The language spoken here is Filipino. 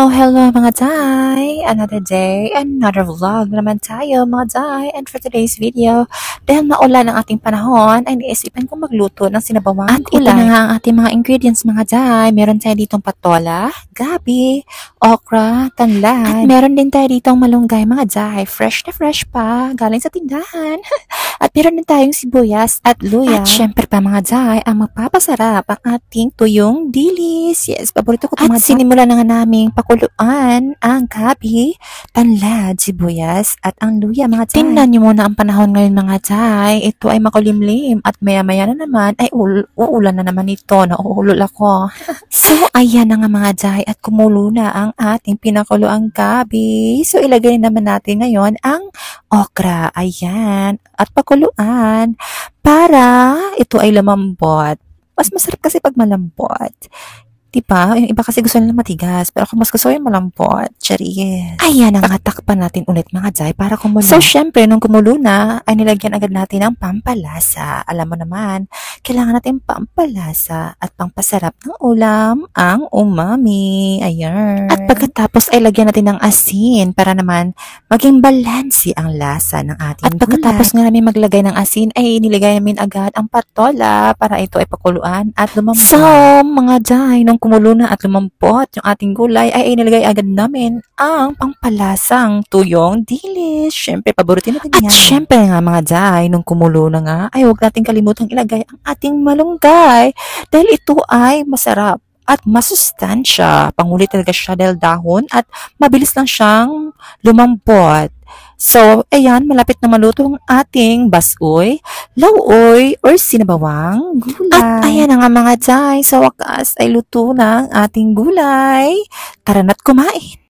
Hello mga Day! Another day, another vlog na naman tayo mga Day. And for today's video, dahil maulan ang ating panahon, ay naisipan kong magluto ng sinabawang at gulay. At ito na nga ang ating mga ingredients mga Day. Meron tayo ditong patola, gabi, okra, tanlad. At meron din tayo ditong malunggay mga Day. Fresh na fresh pa, galing sa tindahan. At meron din tayong sibuyas at luya. At syempre pa mga Day, ang magpapasarap ang ating tuyong dilis. Yes, paborito ko ito mga Day. At sinimula na nga naming pakuluan ang gabi, tanlad, sibuyas at ang luya mga Day. Tingnan niyo muna ang panahon ngayon mga Day. Ito ay makulimlim at maya-maya na naman ay uulan na naman ito. Nauulol ako. So ayan na nga mga Day at kumulo na ang ating pinakuluang gabi. So ilagay naman natin ngayon ang okra. Ayan. At pakuluan para ito ay lumambot. Mas masarap kasi pag malambot. Diba? Yung iba kasi gusto nila matigas. Pero ako mas gusto yung malambot. Charis. Ayan ang takpan natin ulit mga Day para kumulo. So, syempre, nung kumulo na, ay nilagyan agad natin ng pampalasa. Alam mo naman, kailangan natin pampalasa at pampasarap ng ulam ang umami. Ayan. At pagkatapos ay lagyan natin ng asin para naman maging balansi ang lasa ng ating gulay. At pagkatapos nga namin maglagay ng asin, ay nilagay namin agad ang patola para ito ay pakuluan at lumambot. So, mga Day, nung kumulo na at lumampot yung ating gulay, ay inilagay agad namin ang pangpalasang tuyong dilis. Syempre, paboritin natin yan. At syempre nga mga Day, nung kumulo na nga, ay huwag natin kalimutang ilagay ang ating malunggay dahil ito ay masarap at masustansya. Pangulit talaga siya dahil dahon at mabilis lang siyang lumambot. So, ayan, malapit na maluto ang ating basoy, lauoy, or sinabawang gulay. At ayan na nga mga Day, sa wakas ay luto na ang ating gulay. Tara na't kumain!